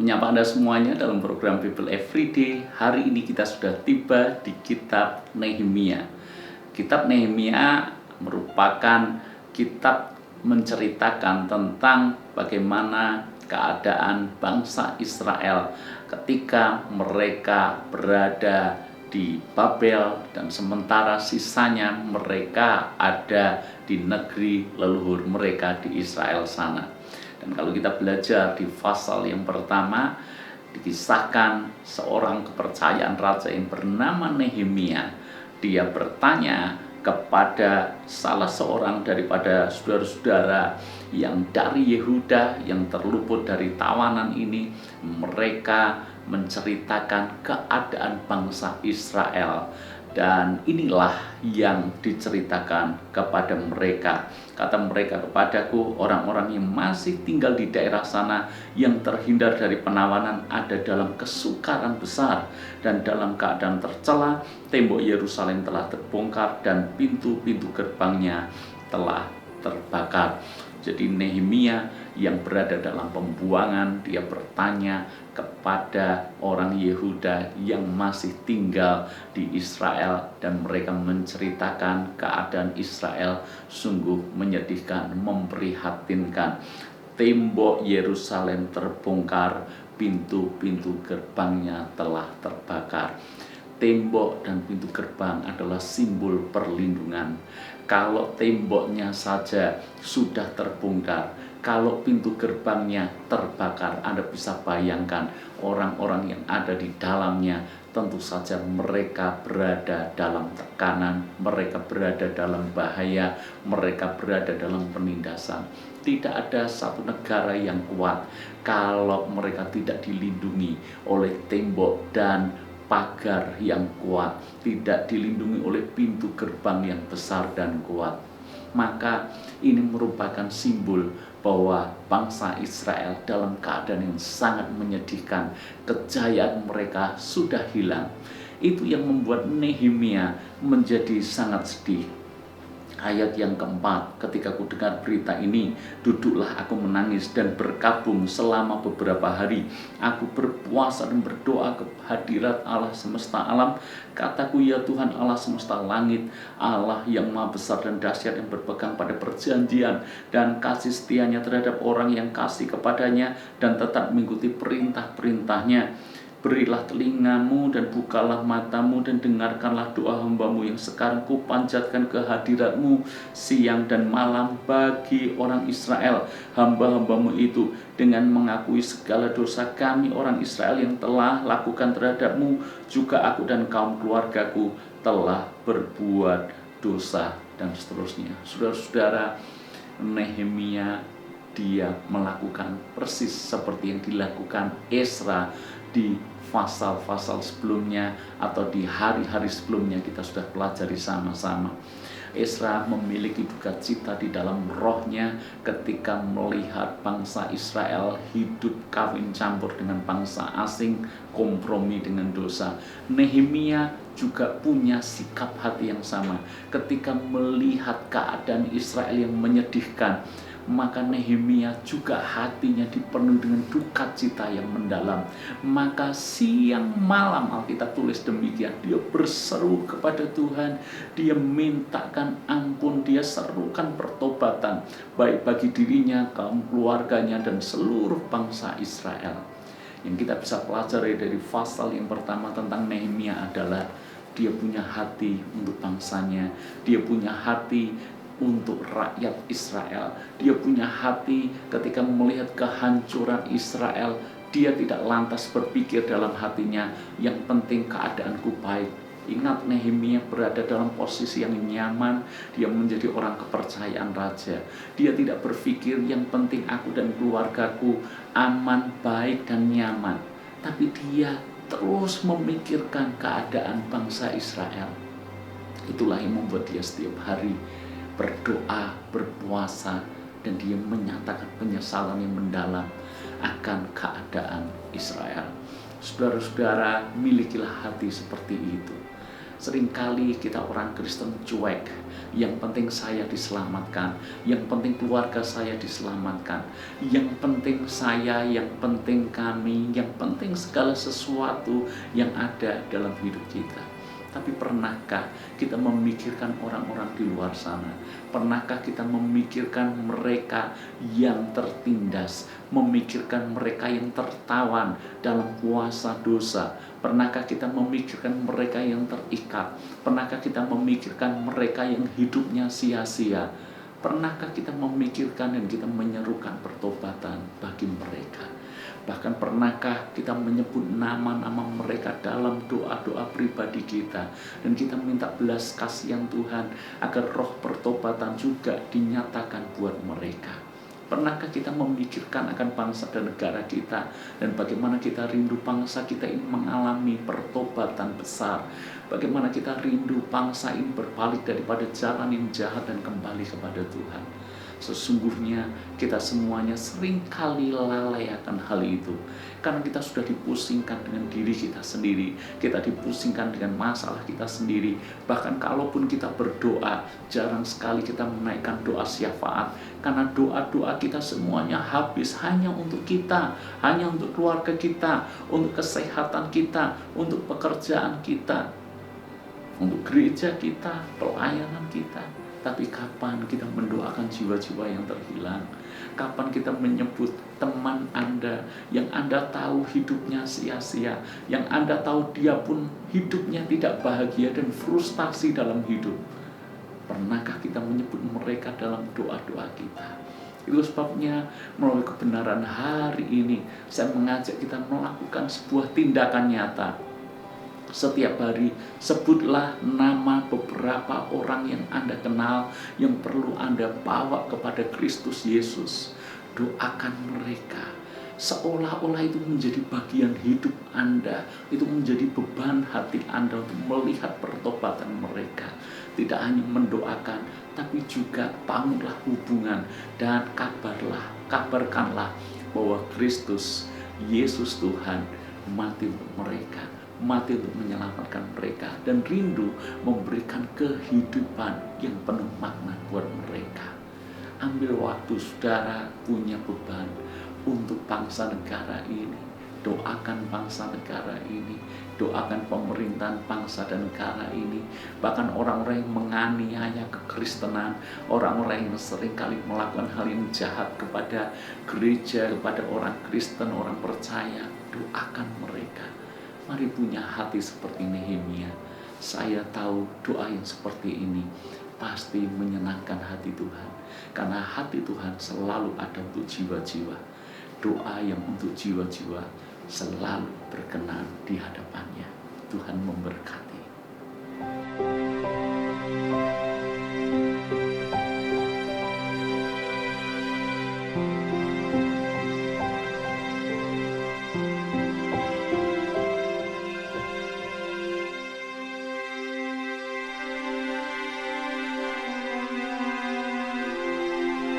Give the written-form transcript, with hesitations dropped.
Menyapa Anda semuanya dalam program Bible Everyday. Hari ini kita sudah tiba di kitab Nehemia. Kitab Nehemia merupakan kitab menceritakan tentang bagaimana keadaan bangsa Israel ketika mereka berada di Babel dan sementara sisanya mereka ada di negeri leluhur mereka di Israel sana. Dan kalau kita belajar di pasal yang pertama, dikisahkan seorang kepercayaan raja yang bernama Nehemia. Dia bertanya kepada salah seorang daripada saudara-saudara yang dari Yehuda yang terluput dari tawanan ini. Mereka menceritakan keadaan bangsa Israel. Dan inilah yang diceritakan kepada mereka. Kata mereka kepadaku, orang-orang yang masih tinggal di daerah sana yang terhindar dari penawanan ada dalam kesukaran besar dan dalam keadaan tercela. Tembok Yerusalem telah terbongkar dan pintu-pintu gerbangnya telah terbakar. Jadi Nehemia yang berada dalam pembuangan, dia bertanya kepada orang Yehuda yang masih tinggal di Israel, dan mereka menceritakan keadaan Israel sungguh menyedihkan, memprihatinkan. Tembok Yerusalem terbongkar, pintu-pintu gerbangnya telah terbakar. Tembok dan pintu gerbang adalah simbol perlindungan. Kalau temboknya saja sudah terbongkar, kalau pintu gerbangnya terbakar, Anda bisa bayangkan orang-orang yang ada di dalamnya. Tentu saja mereka berada dalam tekanan, mereka berada dalam bahaya, mereka berada dalam penindasan. Tidak ada satu negara yang kuat kalau mereka tidak dilindungi oleh tembok dan pagar yang kuat, tidak dilindungi oleh pintu gerbang yang besar dan kuat. Maka ini merupakan simbol bahwa bangsa Israel dalam keadaan yang sangat menyedihkan. Kejayaan mereka sudah hilang. Itu yang membuat Nehemia menjadi sangat sedih. Ayat yang keempat, ketika ku dengar berita ini, duduklah aku menangis dan berkabung selama beberapa hari. Aku berpuasa dan berdoa ke hadirat Allah semesta alam. Kataku, ya Tuhan Allah semesta langit, Allah yang maha besar dan dahsyat, yang berpegang pada perjanjian dan kasih setianya terhadap orang yang kasih kepadanya dan tetap mengikuti perintah-perintahnya. Berilah telingamu dan bukalah matamu dan dengarkanlah doa hambamu yang sekarang kupanjatkan ke hadiratmu siang dan malam bagi orang Israel, hamba-hambamu itu, dengan mengakui segala dosa kami orang Israel yang telah lakukan terhadapmu. Juga aku dan kaum keluargaku telah berbuat dosa, dan seterusnya. Saudara-saudara, Nehemia dia melakukan persis seperti yang dilakukan Ezra di pasal-pasal sebelumnya atau di hari-hari sebelumnya kita sudah pelajari sama-sama. Ezra memiliki duka cita di dalam rohnya ketika melihat bangsa Israel hidup kawin campur dengan bangsa asing, kompromi dengan dosa. Nehemia juga punya sikap hati yang sama ketika melihat keadaan Israel yang menyedihkan. Maka Nehemia juga hatinya dipenuhi dengan duka cita yang mendalam. Maka siang malam Alkitab tulis demikian, dia berseru kepada Tuhan, dia mintakan ampun, dia serukan pertobatan, baik bagi dirinya, kaum keluarganya, dan seluruh bangsa Israel. Yang kita bisa pelajari dari pasal yang pertama tentang Nehemia adalah dia punya hati untuk bangsanya, dia punya hati untuk rakyat Israel. Dia punya hati ketika melihat kehancuran Israel. Dia tidak lantas berpikir dalam hatinya, yang penting keadaanku baik. Ingat, Nehemia berada dalam posisi yang nyaman. Dia menjadi orang kepercayaan raja. Dia tidak berpikir yang penting aku dan keluargaku aman, baik, dan nyaman. Tapi dia terus memikirkan keadaan bangsa Israel. Itulah yang membuat dia setiap hari berdoa, berpuasa, dan dia menyatakan penyesalan yang mendalam akan keadaan Israel. Saudara-saudara, milikilah hati seperti itu. Seringkali kita orang Kristen cuek. Yang penting saya diselamatkan, yang penting keluarga saya diselamatkan, yang penting saya, yang penting kami, yang penting segala sesuatu yang ada dalam hidup kita. Tapi pernahkah kita memikirkan orang-orang di luar sana? Pernahkah kita memikirkan mereka yang tertindas, memikirkan mereka yang tertawan dalam kuasa dosa? Pernahkah kita memikirkan mereka yang terikat? Pernahkah kita memikirkan mereka yang hidupnya sia-sia? Pernahkah kita memikirkan dan kita menyerukan pertobatan bagi mereka? Bahkan pernahkah kita menyebut nama-nama mereka dalam doa-doa pribadi kita, dan kita minta belas kasihan Tuhan agar roh pertobatan juga dinyatakan buat mereka? Pernahkah kita memikirkan akan bangsa dan negara kita, dan bagaimana kita rindu bangsa kita ini mengalami pertobatan besar? Bagaimana kita rindu bangsa ini berbalik daripada jalan yang jahat dan kembali kepada Tuhan? Sesungguhnya kita semuanya seringkali lalai akan hal itu, karena kita sudah dipusingkan dengan diri kita sendiri, kita dipusingkan dengan masalah kita sendiri. Bahkan kalaupun kita berdoa, jarang sekali kita menaikkan doa syafaat, karena doa-doa kita semuanya habis hanya untuk kita, hanya untuk keluarga kita, untuk kesehatan kita, untuk pekerjaan kita, untuk gereja kita, pelayanan kita. Tapi kapan kita mendoakan jiwa-jiwa yang terhilang? Kapan kita menyebut teman Anda yang Anda tahu hidupnya sia-sia, yang Anda tahu dia pun hidupnya tidak bahagia dan frustasi dalam hidup? Pernahkah kita menyebut mereka dalam doa-doa kita? Itu sebabnya melalui kebenaran hari ini saya mengajak kita melakukan sebuah tindakan nyata. Setiap hari sebutlah nama beberapa orang yang Anda kenal, yang perlu Anda bawa kepada Kristus Yesus. Doakan mereka seolah-olah itu menjadi bagian hidup Anda, itu menjadi beban hati Anda untuk melihat pertobatan mereka. Tidak hanya mendoakan, tapi juga bangunlah hubungan dan kabarkanlah bahwa Kristus Yesus Tuhan mati untuk mereka, mati untuk menyelamatkan mereka, dan rindu memberikan kehidupan yang penuh makna buat mereka. Ambil waktu saudara punya beban untuk bangsa negara ini. Doakan bangsa negara ini, doakan pemerintahan bangsa dan negara ini. Bahkan orang-orang yang menganiaya kekristenan, orang-orang yang seringkali melakukan hal yang jahat kepada gereja, kepada orang Kristen, orang percaya, doakan mereka. Mari punya hati seperti Nehemia. Saya tahu doa yang seperti ini pasti menyenangkan hati Tuhan, karena hati Tuhan selalu ada untuk jiwa-jiwa. Doa yang untuk jiwa-jiwa selalu berkenan di hadapannya. Tuhan memberkati.